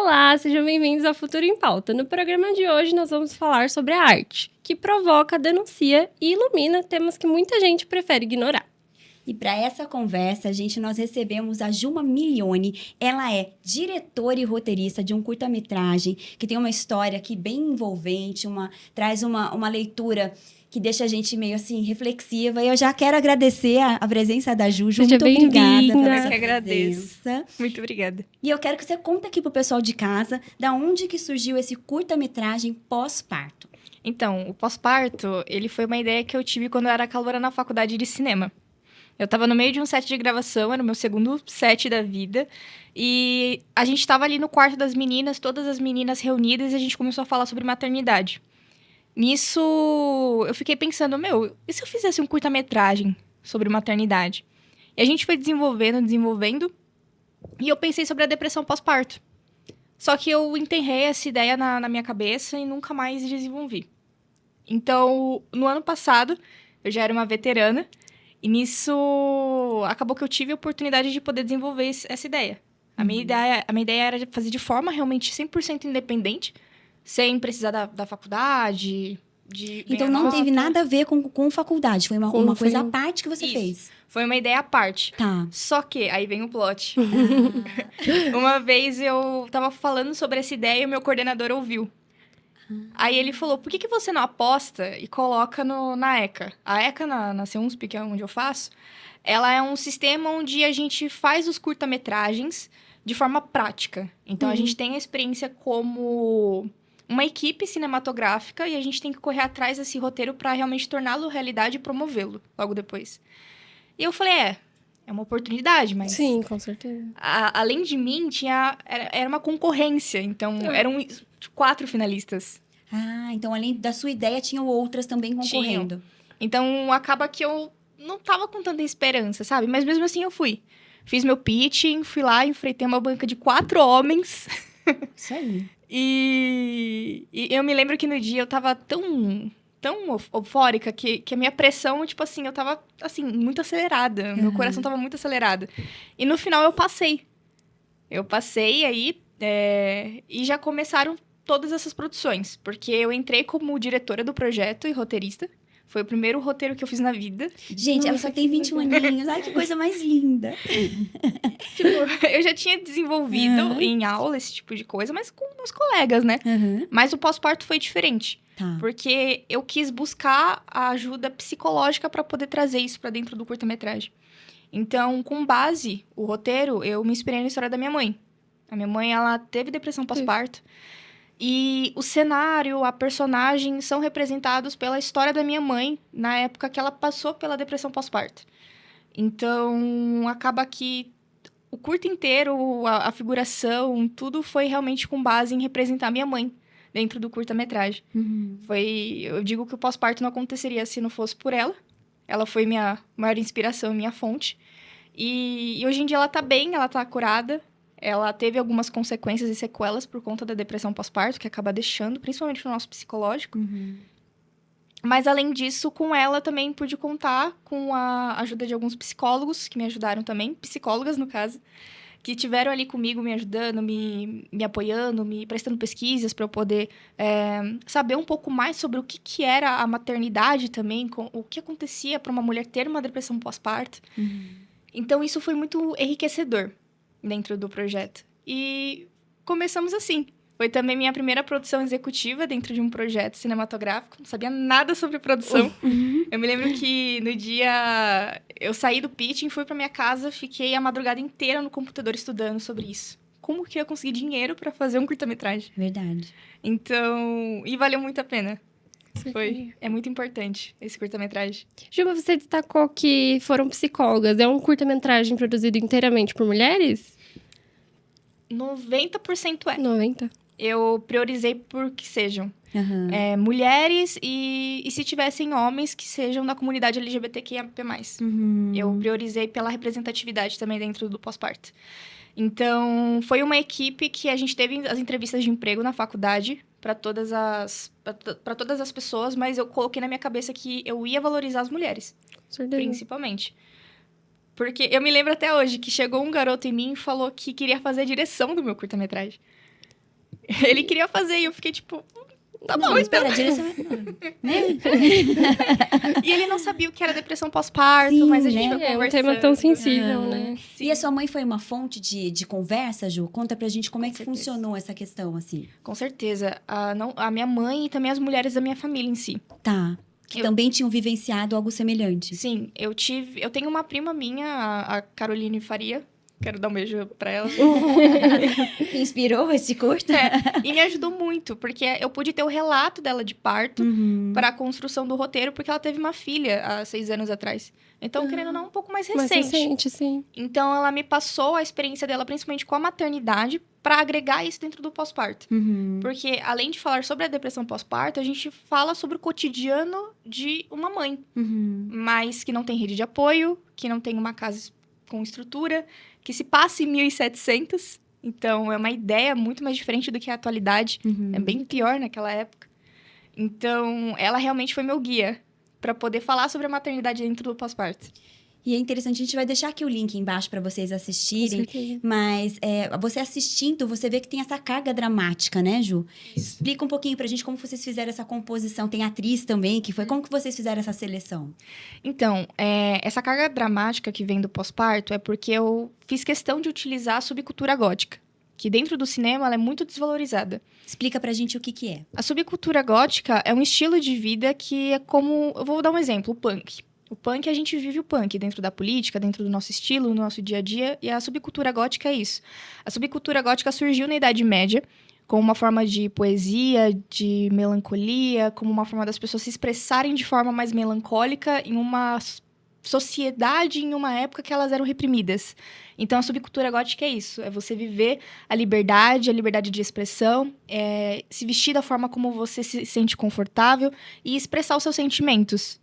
Olá, sejam bem-vindos ao Futuro em Pauta. No programa de hoje nós vamos falar sobre a arte, que provoca, denuncia e ilumina temas que muita gente prefere ignorar. E para essa conversa, nós recebemos a Juma Milioni. Ela é diretora e roteirista de um curta-metragem que tem uma história aqui bem envolvente, traz uma leitura que deixa a gente meio assim reflexiva. E eu já quero agradecer a presença da Juju. Seja muito obrigada pela bem-vinda. sua Eu que agradeço. presença. Muito obrigada. E eu quero que você conte aqui pro pessoal de casa da onde que surgiu esse curta-metragem pós-parto. Então, o pós-parto, ele foi uma ideia que eu tive quando eu era caloura na faculdade de cinema. Eu tava no meio de um set de gravação, era o meu segundo set da vida. E a gente tava ali no quarto das meninas, todas as meninas reunidas, e a gente começou a falar sobre maternidade. Nisso, eu fiquei pensando, e se eu fizesse um curta-metragem sobre maternidade? E a gente foi desenvolvendo, e eu pensei sobre a depressão pós-parto. Só que eu enterrei essa ideia na minha cabeça e nunca mais desenvolvi. Então, no ano passado, eu já era uma veterana, e nisso acabou que eu tive a oportunidade de poder desenvolver essa ideia. A minha ideia era fazer de forma realmente 100% independente, sem precisar da faculdade, de Então ganhar não nota. teve nada a ver com faculdade, foi uma coisa à parte que você Isso. fez. Foi uma ideia à parte. Tá. Só que, aí vem o plot. Uma vez eu tava falando sobre essa ideia e o meu coordenador ouviu. Aí ele falou, por que você não aposta e coloca na ECA? A ECA, na CEUNSP, que é onde eu faço, ela é um sistema onde a gente faz os curta-metragens de forma prática. Então, a gente tem a experiência como uma equipe cinematográfica e a gente tem que correr atrás desse roteiro para realmente torná-lo realidade e promovê-lo logo depois. E eu falei, é uma oportunidade, mas... Sim, com certeza. Além de mim, era uma concorrência. Então, eram 4 finalistas. Ah, então além da sua ideia, tinham outras também concorrendo. Então, acaba que eu não tava com tanta esperança, sabe? Mas mesmo assim, eu fui. Fiz meu pitching, fui lá, enfrentei uma banca de 4 homens. Isso aí. E eu me lembro que no dia eu tava tão eufórica que a minha pressão, tipo assim, eu tava, assim, muito acelerada. Meu coração tava muito acelerado. E no final eu passei. Eu passei aí e já começaram todas essas produções. Porque eu entrei como diretora do projeto e roteirista. Foi o primeiro roteiro que eu fiz na vida. Gente, ela só tem 21 aninhos. Ai, que coisa mais linda. Tipo, eu já tinha desenvolvido em aula esse tipo de coisa, mas com meus colegas, né? Mas o pós-parto foi diferente. Tá. Porque eu quis buscar a ajuda psicológica para poder trazer isso para dentro do curta-metragem. Então, com base o roteiro, eu me inspirei na história da minha mãe. A minha mãe, ela teve depressão pós-parto. E o cenário, a personagem são representados pela história da minha mãe na época que ela passou pela depressão pós-parto. Então, acaba que o curto inteiro, a figuração, tudo foi realmente com base em representar minha mãe dentro do curta-metragem. Eu digo que o pós-parto não aconteceria se não fosse por ela. Ela foi minha maior inspiração, minha fonte. E hoje em dia ela tá bem, ela tá curada. Ela teve algumas consequências e sequelas por conta da depressão pós-parto, que acaba deixando, principalmente no nosso psicológico. Mas, além disso, com ela também pude contar com a ajuda de alguns psicólogos, que me ajudaram também, psicólogas, no caso, que estiveram ali comigo, me ajudando, me apoiando, me prestando pesquisas para eu poder saber um pouco mais sobre o que era a maternidade também, o que acontecia para uma mulher ter uma depressão pós-parto. Então, isso foi muito enriquecedor dentro do projeto. E começamos assim. Foi também minha primeira produção executiva dentro de um projeto cinematográfico. Não sabia nada sobre produção. Eu me lembro que no dia eu saí do pitching, fui pra minha casa, fiquei a madrugada inteira no computador estudando sobre isso. Como que eu ia conseguir dinheiro pra fazer um curta-metragem? Verdade. Então, e valeu muito a pena. É muito importante esse curta-metragem. Juba, você destacou que foram psicólogas. É um curta-metragem produzido inteiramente por mulheres? 90% 90%. Eu priorizei por que sejam mulheres e se tivessem homens que sejam da comunidade LGBTQIA+. Eu priorizei pela representatividade também dentro do pós-parto. Então, foi uma equipe que a gente teve as entrevistas de emprego na faculdade para todas as pessoas, mas eu coloquei na minha cabeça que eu ia valorizar as mulheres, principalmente. Porque eu me lembro até hoje que chegou um garoto em mim e falou que queria fazer a direção do meu curta-metragem. Ele queria fazer e eu fiquei tipo, tá bom, Não, então. espera, a direção... né? E ele não sabia o que era depressão pós-parto, mas a gente Sim, foi É um conversando. tema tão sensível, né? Sim, E a sua mãe foi uma fonte de conversa, Ju? Conta pra gente como é Com que certeza. funcionou essa questão, assim. com certeza. A minha mãe e também as mulheres da minha família em si. Tá. Que Eu- também tinham vivenciado algo semelhante. Sim, eu tenho uma prima minha, a Caroline Faria. Quero dar um beijo pra ela. Inspirou esse curto? E me ajudou muito, porque eu pude ter o relato dela de parto Uhum. para a construção do roteiro, porque ela teve uma filha há 6 anos atrás. Então, querendo ou não, um pouco mais Mais recente. recente, sim. Então, ela me passou a experiência dela, principalmente com a maternidade, para agregar isso dentro do pós-parto. Uhum. Porque, além de falar sobre a depressão pós-parto, a gente fala sobre o cotidiano de uma mãe, Uhum. mas que não tem rede de apoio, que não tem uma casa com estrutura, que se passa em 1700. Então, é uma ideia muito mais diferente do que a atualidade. Uhum. É bem pior naquela época. Então, ela realmente foi meu guia para poder falar sobre a maternidade dentro do pós-parto. E é interessante, a gente vai deixar aqui o link embaixo para vocês Com assistirem. certeza. Mas você assistindo, você vê que tem essa carga dramática, né, Ju? Explica um pouquinho pra gente como vocês fizeram essa composição. Tem atriz também, que foi. Como que vocês fizeram essa seleção? Então, essa carga dramática que vem do pós-parto é porque eu fiz questão de utilizar a subcultura gótica, que dentro do cinema ela é muito desvalorizada. Explica pra gente o que que é. A subcultura gótica é um estilo de vida que é como... Eu vou dar um exemplo, o punk. O punk, a gente vive o punk dentro da política, dentro do nosso estilo, no nosso dia a dia, e a subcultura gótica é isso. A subcultura gótica surgiu na Idade Média, como uma forma de poesia, de melancolia, como uma forma das pessoas se expressarem de forma mais melancólica em uma sociedade, em uma época que elas eram reprimidas. Então, a subcultura gótica é isso, é você viver a liberdade de expressão, se vestir da forma como você se sente confortável e expressar os seus sentimentos.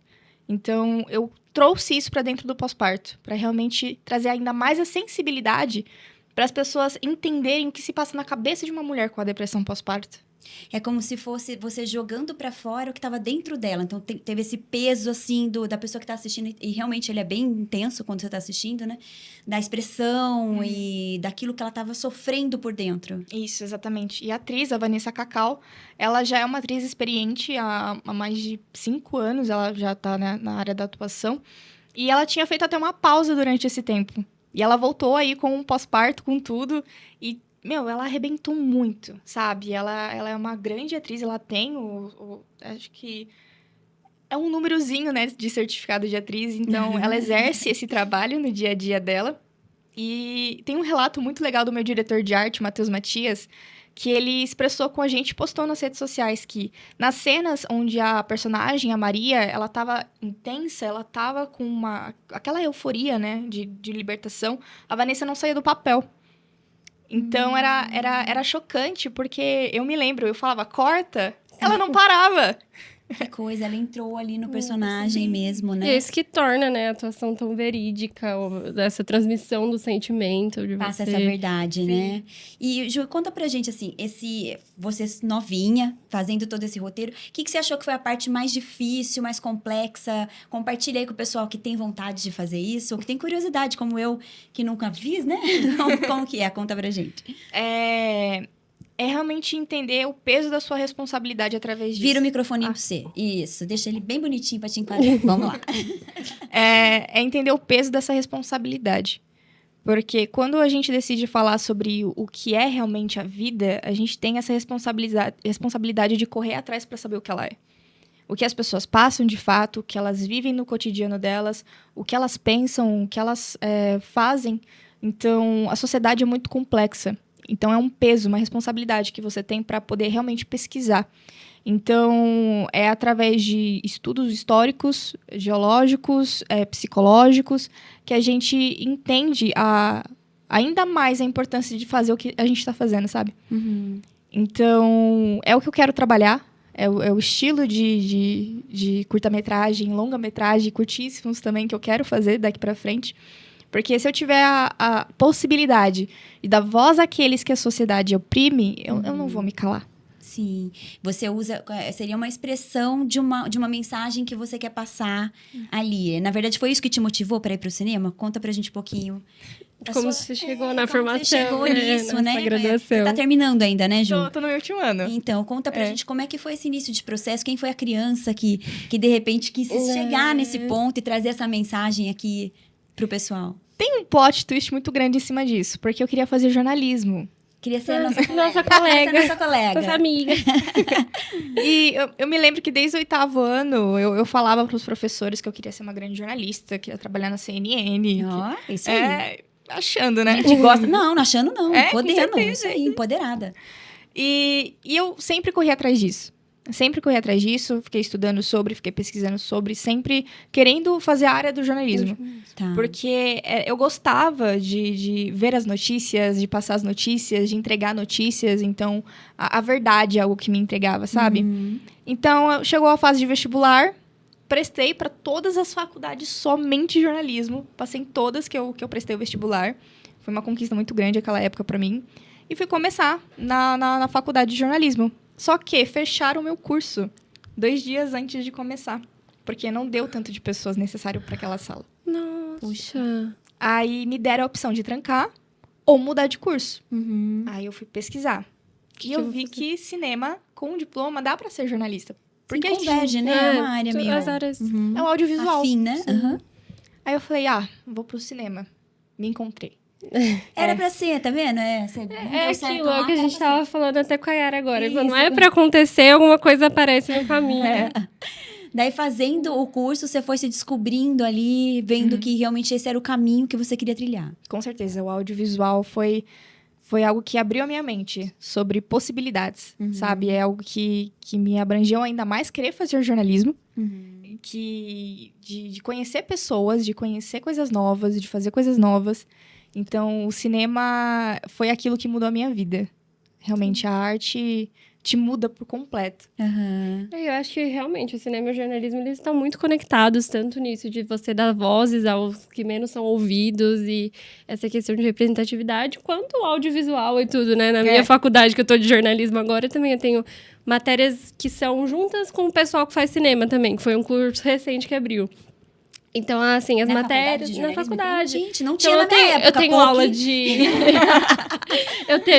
Então, eu trouxe isso para dentro do pós-parto, para realmente trazer ainda mais a sensibilidade para as pessoas entenderem o que se passa na cabeça de uma mulher com a depressão pós-parto. É como se fosse você jogando pra fora o que tava dentro dela. Então, teve esse peso, assim, da pessoa que tá assistindo. E realmente ele é bem intenso quando você tá assistindo, né? Da expressão e daquilo que ela tava sofrendo por dentro. Isso, exatamente. E a atriz, a Vanessa Cacau, ela já é uma atriz experiente há mais de 5 anos, ela já tá, né, na área da atuação. E ela tinha feito até uma pausa durante esse tempo. E ela voltou aí com um pós-parto, com tudo. E, ela arrebentou muito, sabe? Ela é uma grande atriz, ela tem acho que é um númerozinho, né, de certificado de atriz. Então, ela exerce esse trabalho no dia a dia dela. E tem um relato muito legal do meu diretor de arte, Matheus Matias, que ele expressou com a gente, postou nas redes sociais, que nas cenas onde a personagem, a Maria, ela tava intensa, ela tava com aquela euforia, né, de libertação, a Vanessa não saía do papel. Então, era chocante, porque eu me lembro, eu falava, corta, ela não parava. Que coisa, ela entrou ali no personagem mesmo, E né? é isso que torna, né, a atuação tão verídica, dessa transmissão do sentimento de Passa você. essa verdade, né? E, Ju, conta pra gente, assim, você novinha, fazendo todo esse roteiro, o que você achou que foi a parte mais difícil, mais complexa? Compartilha aí com o pessoal que tem vontade de fazer isso, ou que tem curiosidade, como eu, que nunca fiz, né? Como que é? Conta pra gente. É realmente entender o peso da sua responsabilidade através disso. Vira o microfoninho pra você. Isso, deixa ele bem bonitinho pra te enquadrar. Vamos lá. É entender o peso dessa responsabilidade. Porque quando a gente decide falar sobre o que é realmente a vida, a gente tem essa responsabilidade de correr atrás para saber o que ela é. O que as pessoas passam de fato, o que elas vivem no cotidiano delas, o que elas pensam, o que elas fazem. Então, a sociedade é muito complexa. Então, é um peso, uma responsabilidade que você tem para poder realmente pesquisar. Então, é através de estudos históricos, geológicos, psicológicos, que a gente entende ainda mais a importância de fazer o que a gente está fazendo, sabe? Uhum. Então, é o que eu quero trabalhar. É o estilo de curta-metragem, longa-metragem, curtíssimos também que eu quero fazer daqui para frente. Porque se eu tiver a possibilidade de dar voz àqueles que a sociedade oprime, eu não vou me calar. Sim. Você usa... Seria uma expressão de uma mensagem que você quer passar ali. Na verdade, foi isso que te motivou para ir pro cinema? Conta pra gente um pouquinho. como você chegou na como formação, você chegou nisso, nessa né? graduação. Você tá terminando ainda, né, Ju? Tô no meu último ano. Então, conta pra gente como é que foi esse início de processo, quem foi a criança que de repente quis chegar nesse ponto e trazer essa mensagem aqui pro pessoal. Tem um plot twist muito grande em cima disso, porque eu queria fazer jornalismo. Queria ser a nossa Nossa colega. colega. Nossa colega. Nossa amiga. E eu me lembro que desde o 8º ano, eu falava pros professores que eu queria ser uma grande jornalista, queria trabalhar na CNN. Ó, isso aí. Achando, A né? gente gosta. Não achando não. É, com Podendo. certeza. Isso aí, empoderada. E eu sempre corri atrás disso. Sempre corri atrás disso, fiquei estudando sobre, fiquei pesquisando sobre, sempre querendo fazer a área do jornalismo. Tá. Porque eu gostava de ver as notícias, de passar as notícias, de entregar notícias. Então, a verdade é algo que me entregava, sabe? Uhum. Então, chegou a fase de vestibular, prestei para todas as faculdades somente jornalismo. Passei em todas que eu prestei o vestibular. Foi uma conquista muito grande aquela época para mim. E fui começar na faculdade de jornalismo. Só que fecharam o meu curso 2 dias antes de começar. Porque não deu tanto de pessoas necessário para aquela sala. Nossa. Puxa. Aí me deram a opção de trancar ou mudar de curso. Uhum. Aí eu fui pesquisar. E eu vi que cinema com diploma dá para ser jornalista. Porque Porque converge, né? É uma área meio... As áreas... Uhum. é o audiovisual. Afim, né? Uhum. Aí eu falei, vou pro cinema. Me encontrei. Era pra ser, tá vendo? Não É deu certo aquilo lá, que a era gente pra tava falando até com a Yara agora. Isso. Não é pra acontecer, alguma coisa aparece no caminho. ser. Daí, fazendo o curso, você foi se descobrindo ali, vendo que realmente esse era o caminho que você queria trilhar. Com certeza, o audiovisual foi algo que abriu a minha mente sobre possibilidades, sabe? É algo que me abrangeu ainda mais querer fazer jornalismo. De conhecer pessoas, de conhecer coisas novas, de fazer coisas novas. Então, o cinema foi aquilo que mudou a minha vida. Realmente, a arte te muda por completo. Uhum. Eu acho que realmente o cinema e o jornalismo eles estão muito conectados, tanto nisso de você dar vozes aos que menos são ouvidos e essa questão de representatividade, quanto o audiovisual e tudo, né? Na minha faculdade, que eu tô de jornalismo agora, também eu tenho matérias que são juntas com o pessoal que faz cinema também, que foi um curso recente que abriu. Então, assim, as matérias... Na faculdade. Gente, não Então, tinha na minha época. eu tenho aula de...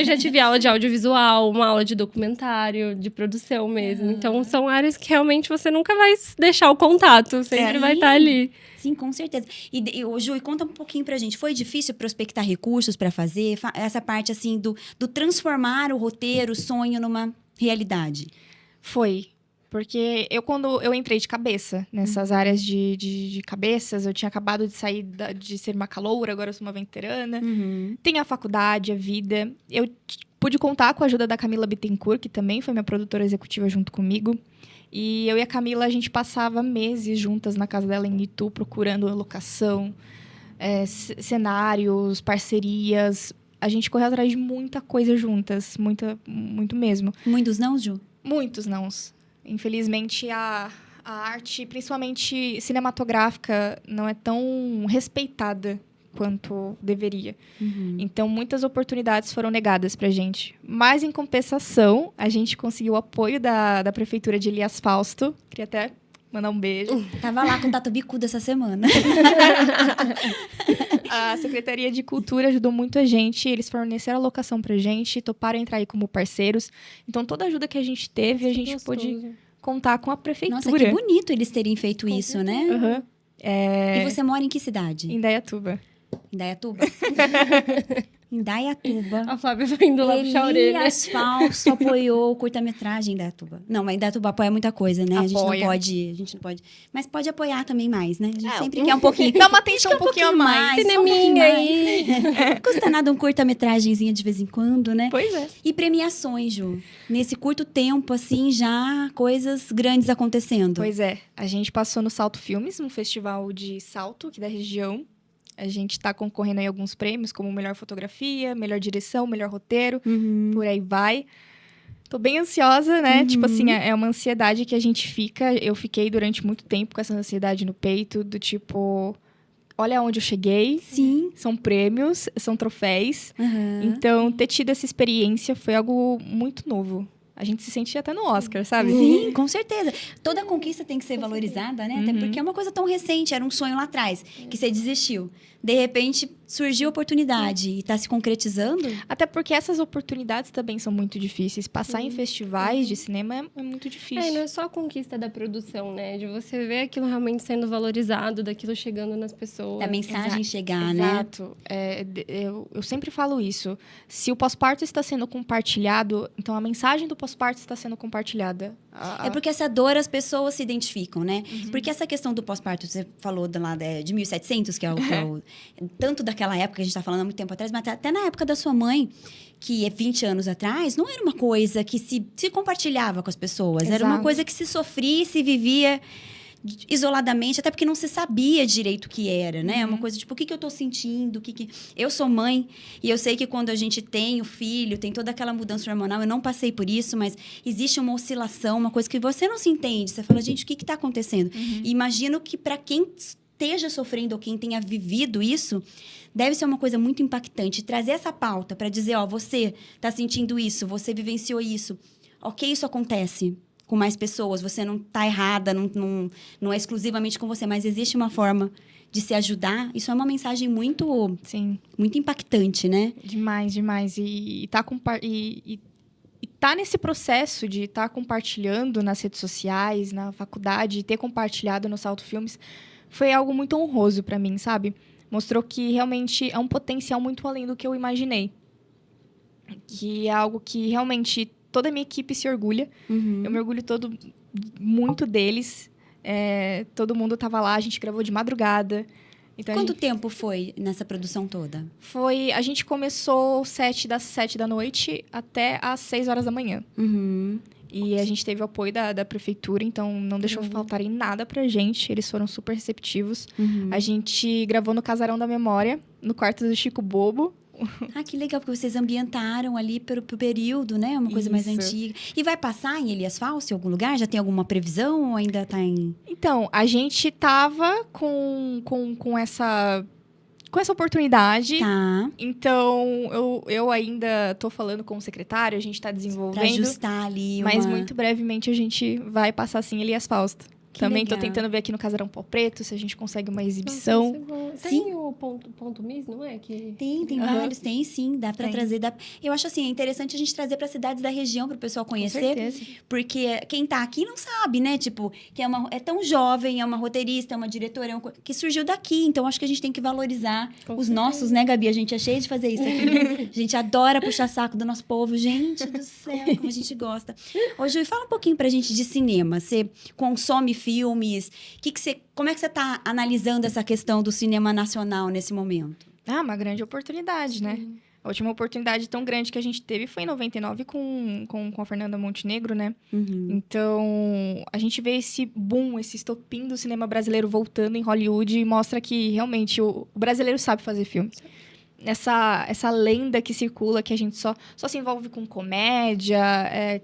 já tive aula de audiovisual, uma aula de documentário, de produção mesmo. Então, são áreas que realmente você nunca vai deixar o contato. Sempre vai estar ali. Sim, com certeza. E Ju, conta um pouquinho pra gente. Foi difícil prospectar recursos pra fazer? Essa parte, assim, do transformar o roteiro, o sonho, numa realidade. Foi. Porque quando eu entrei de cabeça nessas áreas de cabeças, eu tinha acabado de sair de ser uma caloura, agora eu sou uma veterana. Tem a faculdade, a vida. Eu pude contar com a ajuda da Camila Bittencourt, que também foi minha produtora executiva junto comigo. E eu e a Camila, a gente passava meses juntas na casa dela em Itu, procurando locação, cenários, parcerias. A gente correu atrás de muita coisa juntas, muito mesmo. Muitos não, Ju? Muitos nãos. Infelizmente, a arte, principalmente cinematográfica, não é tão respeitada quanto deveria. Então, muitas oportunidades foram negadas pra gente. Mas, em compensação, a gente conseguiu o apoio da Prefeitura de Elias Fausto. Queria até mandar um beijo. Tava lá com o Tato Bicudo essa semana. A Secretaria de Cultura ajudou muito a gente. Eles forneceram a locação pra gente, toparam entrar aí como parceiros. Então, toda a ajuda que a gente teve, a gente pôde contar com a Prefeitura. Nossa, que bonito eles terem feito isso, né? E você mora em que cidade? Em Indaiatuba. Indaiatuba? Indaiatuba. A Flávia vai indo lá puxar a orelha. Elias Fausto apoiou o curta-metragem Indaiatuba. Não, mas Indaiatuba apoia muita coisa, né? A gente não pode... Mas pode apoiar também mais, né? A gente sempre quer um pouquinho... Dá uma atenção um pouquinho a mais. Cineminha aí. Custa nada um curta-metragenzinho de vez em quando, né? Pois é. E premiações, Ju? Nesse curto tempo, assim, já coisas grandes acontecendo. Pois é. A gente passou no Salto Filmes, um festival de salto aqui da região. A gente está concorrendo aí a alguns prêmios, como melhor fotografia, melhor direção, melhor roteiro, por aí vai. Tô bem ansiosa, né? Tipo assim, é uma ansiedade que a gente fica. Eu fiquei durante muito tempo com essa ansiedade no peito, do tipo... Olha onde eu cheguei. Sim. São prêmios, são troféus. Então, ter tido essa experiência foi algo muito novo. A gente se sente até no Oscar, sabe? Sim, com certeza. Toda conquista tem que ser valorizada, né? Até porque é uma coisa tão recente, era um sonho lá atrás, que você desistiu. De repente, surgiu a oportunidade e está se concretizando. Até porque essas oportunidades também são muito difíceis. Passar em festivais de cinema é muito difícil. E não é só a conquista da produção, né? De você ver aquilo realmente sendo valorizado, daquilo chegando nas pessoas. Da mensagem chegar, né? Exato. Eu sempre falo isso. Se o pós-parto está sendo compartilhado, então a mensagem do pós-parto está sendo compartilhada. É porque essa dor as pessoas se identificam, né? Porque essa questão do pós-parto, você falou de 1700, que é o tanto daquela época que a gente está falando há muito tempo atrás, mas até na época da sua mãe, que é 20 anos atrás, não era uma coisa que se compartilhava com as pessoas. Exato. Era uma coisa que se sofria, se vivia isoladamente, até porque não se sabia direito o que era, né? Uma coisa tipo, o que eu tô sentindo? Eu sou mãe e eu sei que quando a gente tem o filho, tem toda aquela mudança hormonal, eu não passei por isso, mas existe uma oscilação, uma coisa que você não se entende. Você fala, gente, o que tá acontecendo? E imagino que para quem esteja sofrendo ou quem tenha vivido isso, deve ser uma coisa muito impactante. Trazer essa pauta para dizer, ó, você tá sentindo isso, você vivenciou isso. Ok, isso acontece com mais pessoas, você não tá errada, não é exclusivamente com você, mas existe uma forma de se ajudar. Isso é uma mensagem muito, Sim. muito impactante, né? Demais, demais. E tá nesse processo de estar compartilhando nas redes sociais, na faculdade, ter compartilhado no Salto Filmes, foi algo muito honroso para mim, sabe? Mostrou que realmente é um potencial muito além do que eu imaginei. Que é algo que realmente toda a minha equipe se orgulha. Eu me orgulho muito deles. Todo mundo estava lá, a gente gravou de madrugada. Então, Quanto tempo foi nessa produção toda? A gente começou das 7 da noite até às 6 horas da manhã. E a gente teve o apoio da prefeitura, então não deixou faltar em nada pra gente. Eles foram super receptivos. A gente gravou no Casarão da Memória, no quarto do Chico Bobo. Ah, que legal, porque vocês ambientaram ali pro período, né? Uma coisa mais Isso. antiga. E vai passar em Elias Falso, em algum lugar? Já tem alguma previsão ou ainda tá em... Então, a gente tava com essa oportunidade. Tá, Então, eu ainda tô falando com o secretário, a gente tá pra desenvolvendo. ajustar ali Mas uma... muito brevemente a gente vai passar, sim, Elias Fausto. Que Também tô legal. tentando ver aqui no Casarão Pau Preto se a gente consegue uma exibição. Nossa, Sim. tem o ponto Miss, não é? Tem vários, tem sim, dá pra Tem. trazer. Eu acho assim, é interessante a gente trazer pra cidades da região, pro pessoal conhecer. certeza. Porque quem tá aqui não sabe, né? Tipo, que é tão jovem, é uma roteirista, é uma diretora, que surgiu daqui. Então, acho que a gente tem que valorizar Com os certeza. nossos, né, Gabi? A gente é cheio de fazer isso aqui. Né? A gente adora puxar saco do nosso povo. Gente do céu, como a gente gosta. Ô, Ju, fala um pouquinho pra gente de cinema. Você consome filmes? Como é que você tá analisando essa questão do cinema nacional nesse momento? Uma grande oportunidade, né? A última oportunidade tão grande que a gente teve foi em 99 com a Fernanda Montenegro, né? Então, a gente vê esse boom, esse estopim do cinema brasileiro voltando em Hollywood e mostra que, realmente, o brasileiro sabe fazer filme. Essa lenda que circula, que a gente só se envolve com comédia,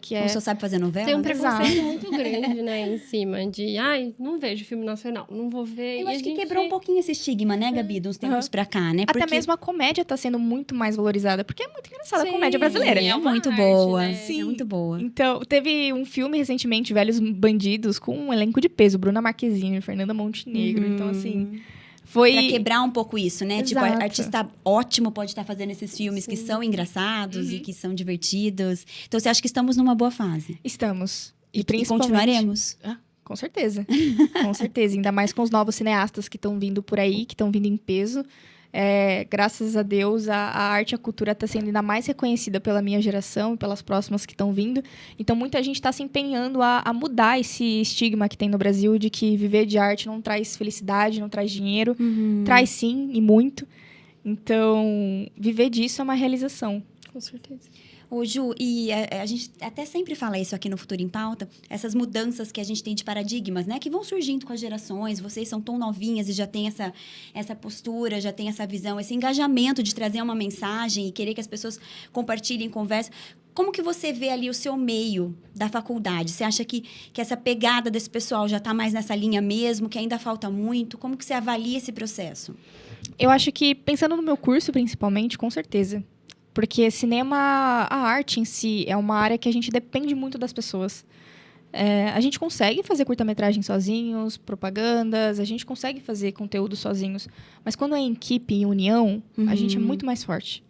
que Ou só sabe fazer novela? Tem um né? preconceito muito grande, né, em cima de... Ai, não vejo filme nacional, não vou ver. Eu E a acho que gente- quebrou um pouquinho esse estigma, né, Gabi? De uns tempos pra cá, né? Até mesmo a comédia tá sendo muito mais valorizada, porque é muito engraçada a Sim. comédia brasileira. É É uma muito arte, boa. né? Sim. É muito boa. Então, teve um filme recentemente, Velhos Bandidos, com um elenco de peso, Bruna Marquezine, Fernanda Montenegro. Então, assim, foi... Pra quebrar um pouco isso, né? Tipo, Exato. artista ótimo pode estar fazendo esses filmes que são engraçados e que são divertidos. Então, você acha que estamos numa boa fase? Estamos. E principalmente... continuaremos? Com certeza. Com certeza. Ainda mais com os novos cineastas que estão vindo por aí, que estão vindo em peso. Graças a Deus, a arte e a cultura está sendo ainda mais reconhecida pela minha geração e pelas próximas que estão vindo. Então, muita gente está se empenhando a mudar esse estigma que tem no Brasil de que viver de arte não traz felicidade, não traz dinheiro. Traz sim, e muito. Então, viver disso é uma realização. Com certeza. Ô, Ju, e a gente até sempre fala isso aqui no Futuro em Pauta, essas mudanças que a gente tem de paradigmas, né? Que vão surgindo com as gerações, vocês são tão novinhas e já tem essa postura, já tem essa visão, esse engajamento de trazer uma mensagem e querer que as pessoas compartilhem, conversem. Como que você vê ali o seu meio da faculdade? Você acha que essa pegada desse pessoal já está mais nessa linha mesmo, que ainda falta muito? Como que você avalia esse processo? Eu acho que, pensando no meu curso, principalmente, com certeza. Porque cinema, a arte em si, é uma área que a gente depende muito das pessoas. A gente consegue fazer curta-metragem sozinhos, propagandas, a gente consegue fazer conteúdo sozinhos. Mas quando é em equipe, em união, a gente é muito mais forte.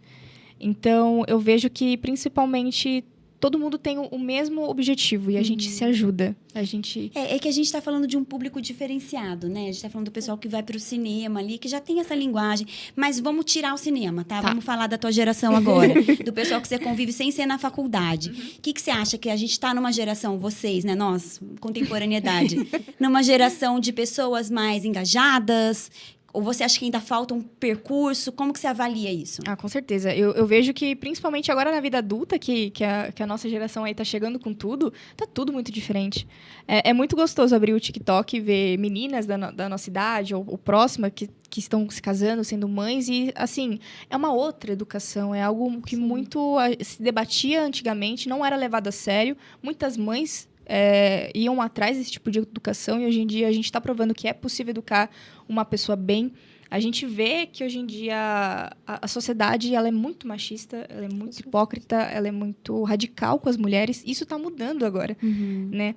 Então, eu vejo que, principalmente, todo mundo tem o mesmo objetivo e a gente se ajuda. É que a gente está falando de um público diferenciado, né? A gente está falando do pessoal que vai para o cinema ali, que já tem essa linguagem. Mas vamos tirar o cinema, tá? Vamos falar da tua geração agora. Do pessoal que você convive sem ser na faculdade. O que você acha que a gente está numa geração, vocês, né? Nós, contemporaneidade. Numa geração de pessoas mais engajadas. Ou você acha que ainda falta um percurso? Como que você avalia isso? Com certeza. Eu vejo que, principalmente agora na vida adulta, que a nossa geração aí tá chegando com tudo, tá tudo muito diferente. É muito gostoso abrir o TikTok e ver meninas da nossa idade ou próxima que estão se casando, sendo mães. E, assim, é uma outra educação. É algo que muito se debatia antigamente, não era levado a sério. Muitas mães iam atrás desse tipo de educação e hoje em dia a gente está provando que é possível educar uma pessoa bem. A gente vê que hoje em dia a sociedade ela é muito machista, ela é muito hipócrita, ela é muito radical com as mulheres. Isso está mudando agora, né?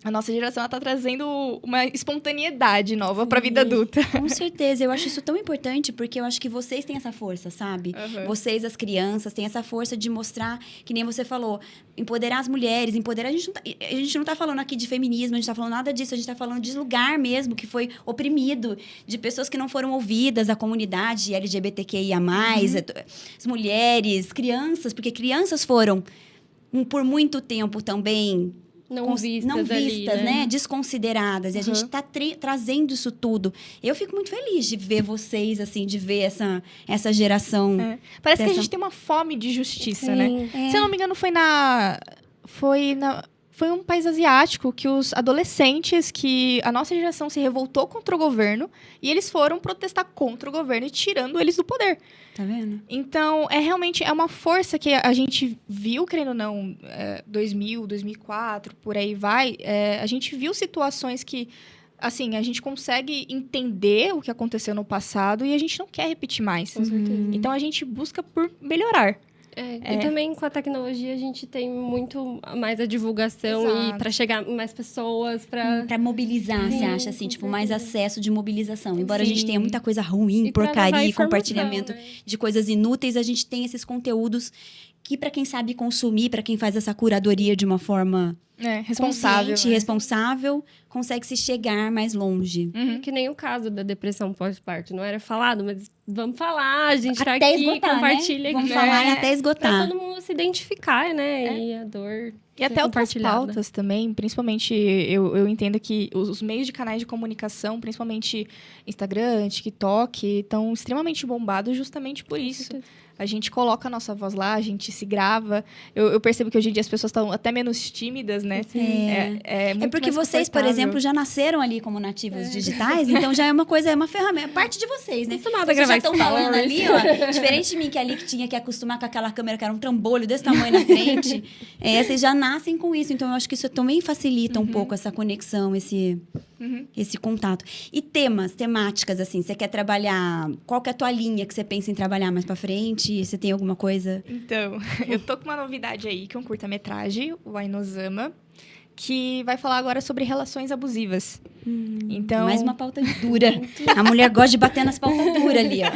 A nossa geração está trazendo uma espontaneidade nova para a vida adulta. Com certeza. Eu acho isso tão importante, porque eu acho que vocês têm essa força, sabe? Vocês, as crianças, têm essa força de mostrar, que nem você falou, empoderar as mulheres, empoderar... A gente não está falando aqui de feminismo, a gente está falando nada disso, a gente está falando de lugar mesmo, que foi oprimido, de pessoas que não foram ouvidas, a comunidade LGBTQIA+, as mulheres, crianças, porque crianças foram, por muito tempo também... Não vistas ali, né? Desconsideradas. E a gente está trazendo isso tudo. Eu fico muito feliz de ver vocês, assim, de ver essa geração. Parece que a gente tem uma fome de justiça, né? Se eu não me engano, foi um país asiático que os adolescentes, que a nossa geração se revoltou contra o governo e eles foram protestar contra o governo e tirando eles do poder. Tá vendo? Então, realmente uma força que a gente viu, querendo ou não, 2000, 2004, por aí vai. A gente viu situações que, assim, a gente consegue entender o que aconteceu no passado e a gente não quer repetir mais. Com certeza. Então, a gente busca por melhorar. E também com a tecnologia a gente tem muito mais a divulgação. Exato. E para chegar mais pessoas, para mobilizar, Sim, você acha, assim, tipo, mais acesso de mobilização. Embora a Sim. gente tenha muita coisa ruim, E pra levar porcaria, informação, compartilhamento né? de coisas inúteis, a gente tem esses conteúdos que, para quem sabe consumir, para quem faz essa curadoria de uma forma Responsável. consciente, responsável, consegue se chegar mais longe. Que nem o caso da depressão pós-parto. Não era falado, mas vamos falar. A gente tá Até aqui, esgotar, compartilha. né? Vamos falar e até Pra esgotar. todo mundo se identificar, né? E a dor E até outras compartilhada. pautas também, principalmente eu entendo que os meios de canais de comunicação, principalmente Instagram, TikTok, estão extremamente bombados justamente por isso. A gente coloca a nossa voz lá, a gente se grava. Eu percebo que hoje em dia as pessoas estão até menos tímidas, né? É muito porque mais vocês, por confortável. exemplo, já nasceram ali como nativos digitais, então já é uma coisa, é uma ferramenta, é parte de vocês, né? Acostumada a Vocês gravar já estão falando stories. ali, ó, diferente de mim, que ali que tinha que acostumar com aquela câmera que era um trambolho desse tamanho na frente, vocês já nascem com isso, então eu acho que isso também facilita um pouco essa conexão, esse contato. E temáticas, assim, você quer trabalhar, qual que é a tua linha que você pensa em trabalhar mais pra frente? Você tem alguma coisa? Então, eu tô com uma novidade aí, que é um curta-metragem, o Ainosama, que vai falar agora sobre relações abusivas. Então... Mais uma pauta dura. A mulher gosta de bater nas pautas duras ali, ó.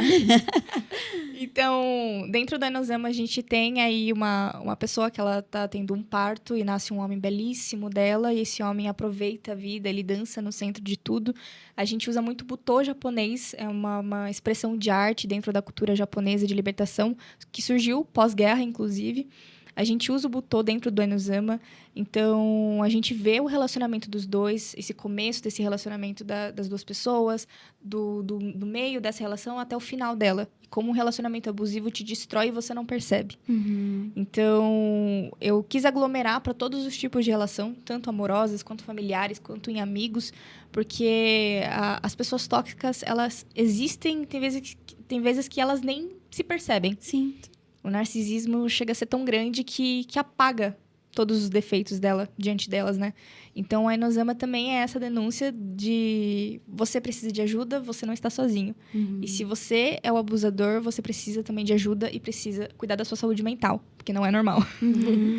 Então, dentro do Ainosama, a gente tem aí uma pessoa que ela tá tendo um parto e nasce um homem belíssimo dela, e esse homem aproveita a vida, ele dança no centro de tudo. A gente usa muito butô japonês, é uma expressão de arte dentro da cultura japonesa de libertação, que surgiu pós-guerra, inclusive. A gente usa o butô dentro do Ainosama, então a gente vê o relacionamento dos dois, esse começo desse relacionamento das duas pessoas, do meio dessa relação até o final dela. Como um relacionamento abusivo te destrói e você não percebe. Então, eu quis aglomerar para todos os tipos de relação, tanto amorosas, quanto familiares, quanto em amigos, porque as pessoas tóxicas, elas existem, tem vezes que elas nem se percebem. Sim. O narcisismo chega a ser tão grande que apaga todos os defeitos dela, diante delas, né? Então, a Ainosama também é essa denúncia de você precisa de ajuda, você não está sozinho. E se você é o abusador, você precisa também de ajuda e precisa cuidar da sua saúde mental. porque não é normal.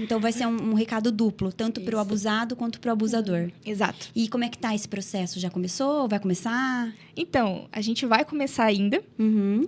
Então vai ser um recado duplo, tanto para o abusado quanto para o abusador. Exato. E como é que tá esse processo? Já começou? Vai começar? Então, a gente vai começar ainda.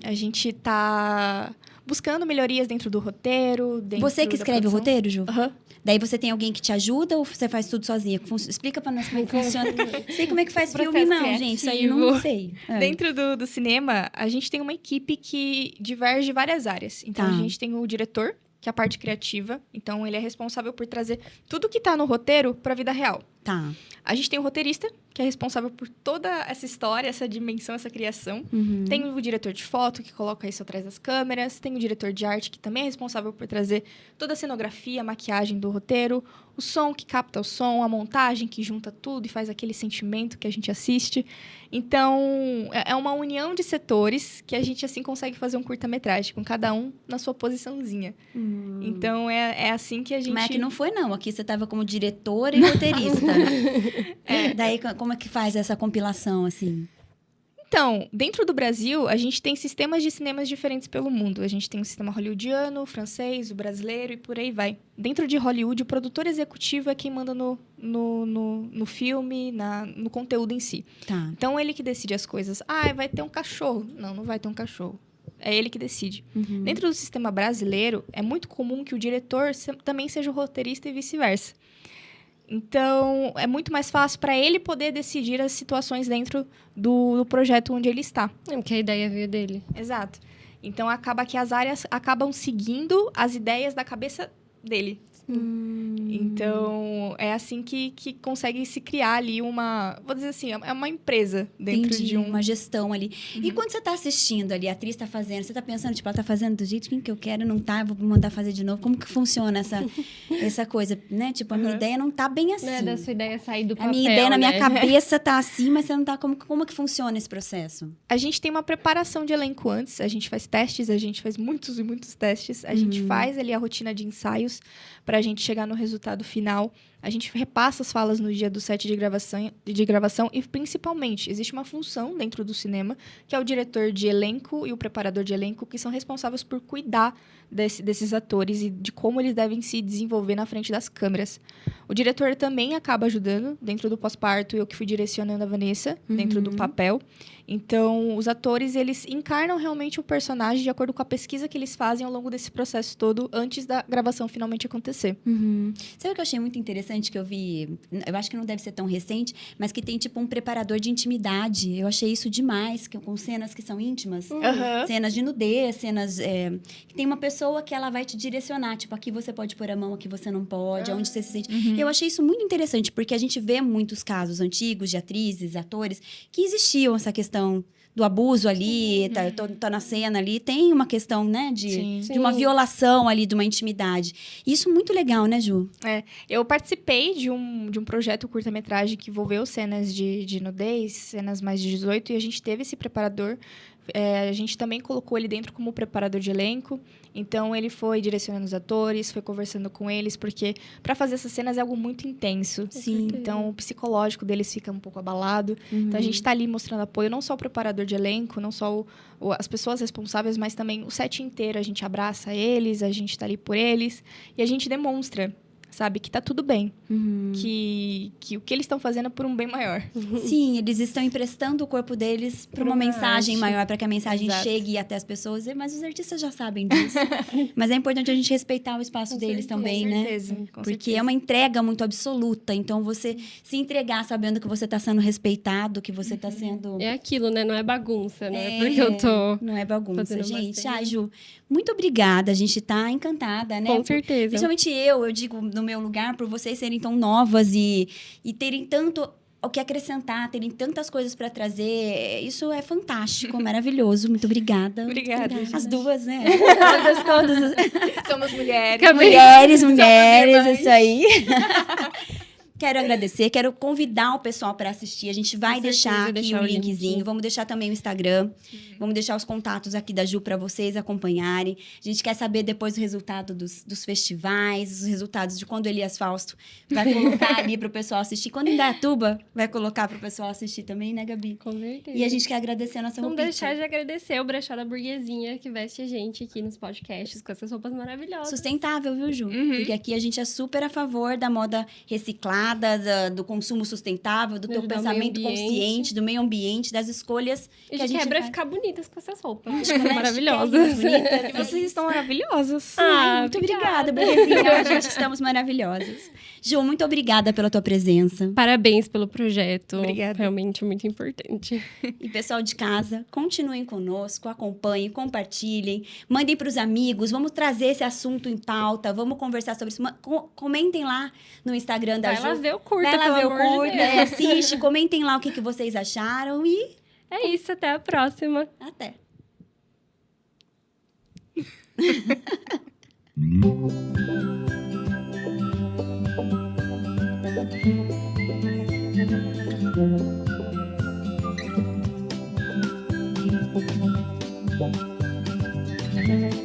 A gente tá buscando melhorias dentro do roteiro, dentro Você que da escreve o produção. roteiro, Ju? Aham. Daí você tem alguém que te ajuda ou você faz tudo sozinha? Explica pra nós como é que funciona. Sei como é que faz filme, Processo não, gente. Isso aí eu não sei. Dentro do cinema, a gente tem uma equipe que diverge várias áreas. Então, Tá. a gente tem o diretor, que é a parte criativa. Então, ele é responsável por trazer tudo que tá no roteiro pra vida real. Tá. A gente tem o roteirista, que é responsável por toda essa história, essa dimensão, essa criação. Tem o diretor de foto, que coloca isso atrás das câmeras. Tem o diretor de arte, que também é responsável por trazer toda a cenografia, a maquiagem do roteiro. O som, que capta o som. A montagem, que junta tudo e faz aquele sentimento que a gente assiste. Então, é uma união de setores que a gente, assim, consegue fazer um curta-metragem, com cada um na sua posiçãozinha. Então, é assim que a gente... Mas aqui não foi, não. Aqui você tava como diretora e roteirista. Daí, como é que faz essa compilação, assim? Então, dentro do Brasil, a gente tem sistemas de cinemas diferentes pelo mundo. A gente tem o sistema hollywoodiano, o francês, o brasileiro e por aí vai. Dentro de Hollywood, o produtor executivo é quem manda no filme, no conteúdo em si. Tá. Então, ele que decide as coisas. Ah, vai ter um cachorro. Não vai ter um cachorro. É ele que decide. Dentro do sistema brasileiro, é muito comum que o diretor também seja o roteirista e vice-versa. Então, é muito mais fácil para ele poder decidir as situações dentro do projeto onde ele está. É porque a ideia veio dele. Exato. Então, acaba que as áreas acabam seguindo as ideias da cabeça dele. Então, é assim que consegue se criar ali vou dizer assim, é uma empresa dentro Entendi, de uma gestão ali. E quando você tá assistindo ali, a atriz tá fazendo, você tá pensando, tipo, ela tá fazendo do jeito que eu quero, não tá, eu vou mandar fazer de novo. Como que funciona essa coisa, né? Tipo, a minha ideia não tá bem assim. Não é da sua ideia sair do A papel, minha ideia na minha né? cabeça tá assim, mas você não tá... Como que funciona esse processo? A gente tem uma preparação de elenco antes, a gente faz testes, a gente faz muitos e muitos testes, a gente faz ali a rotina de ensaios para a gente chegar no resultado final. A gente repassa as falas no dia do set de gravação e, principalmente, existe uma função dentro do cinema, que é o diretor de elenco e o preparador de elenco, que são responsáveis por cuidar desses atores e de como eles devem se desenvolver na frente das câmeras. O diretor também acaba ajudando dentro do pós-parto, eu que fui direcionando a Vanessa dentro do papel. Então, os atores, eles encarnam realmente o personagem de acordo com a pesquisa que eles fazem ao longo desse processo todo, antes da gravação finalmente acontecer. Sabe o que eu achei muito interessante que eu vi? Eu acho que não deve ser tão recente, mas que tem tipo um preparador de intimidade. Eu achei isso demais, com cenas que são íntimas. Cenas de nudez, cenas... que tem uma pessoa que ela vai te direcionar. Tipo, aqui você pode pôr a mão, aqui você não pode, onde você se sente... Eu achei isso muito interessante, porque a gente vê muitos casos antigos de atrizes, atores, que existiam essa questão do abuso ali, tá na cena ali, tem uma questão, né, de uma violação ali, de uma intimidade. Isso é muito legal, né, Ju? Eu participei de um projeto curta-metragem que envolveu cenas de nudez, cenas mais de 18, e a gente teve esse preparador. A gente também colocou ele dentro como preparador de elenco. Então, ele foi direcionando os atores, foi conversando com eles, porque para fazer essas cenas é algo muito intenso. Sim. Então, o psicológico deles fica um pouco abalado. Então, a gente está ali mostrando apoio, não só o preparador de elenco, não só as pessoas responsáveis, mas também o set inteiro. A gente abraça eles, a gente está ali por eles. E a gente demonstra, sabe, que tá tudo bem. Que o que eles estão fazendo é por um bem maior. Sim, eles estão emprestando o corpo deles para uma mensagem maior, para que a mensagem chegue até as pessoas. Mas os artistas já sabem disso. Mas é importante a gente respeitar o espaço deles também, né? Porque é uma entrega muito absoluta. Então, você se entregar sabendo que você está sendo respeitado, que você está sendo... É aquilo, né? Não é bagunça, né? Porque eu tô... Não é bagunça, fazendo uma gente. cena. Ju, muito obrigada. A gente tá encantada, né? Com certeza. Principalmente eu digo, no meu lugar, por vocês serem tão novas e terem tanto o que acrescentar, terem tantas coisas para trazer. Isso é fantástico, maravilhoso. Muito obrigada. Obrigada. As duas, né? Todas. Somos mulheres. Mulheres, isso aí. Quero agradecer, quero convidar o pessoal para assistir. A gente vai deixar aqui o linkzinho. Vamos deixar também o Instagram. Vamos deixar os contatos aqui da Ju para vocês acompanharem. A gente quer saber depois o resultado dos festivais, os resultados de quando Elias Fausto vai colocar ali para o pessoal assistir. Quando em Indaiatuba vai colocar para o pessoal assistir também, né, Gabi? Com certeza. E a gente quer agradecer a nossa Não roupinha. deixar de agradecer o Brechó da Burguesinha que veste a gente aqui nos podcasts com essas roupas maravilhosas. Sustentável, viu, Ju? Porque aqui a gente é super a favor da moda reciclada, do consumo sustentável, do teu Ajudar o pensamento meio ambiente. consciente, do meio ambiente, das escolhas E que a de gente quebra faz. ficar bonitas com essas roupas. Né? Maravilhosas. Bonitas. E vocês estão maravilhosas. Ai, muito obrigada, Burguesinha. A gente estamos maravilhosas. Ju, muito obrigada pela tua presença. Parabéns pelo projeto. Obrigada. Realmente muito importante. E pessoal de casa, continuem conosco, acompanhem, compartilhem, mandem para os amigos, vamos trazer esse assunto em pauta, vamos conversar sobre isso. Comentem lá no Instagram da Vai lá Ju. ver o curta, Vai lá pelo ver o amor de curta, Deus. assiste, comentem lá o que vocês acharam e É isso, até a próxima. até. Bom.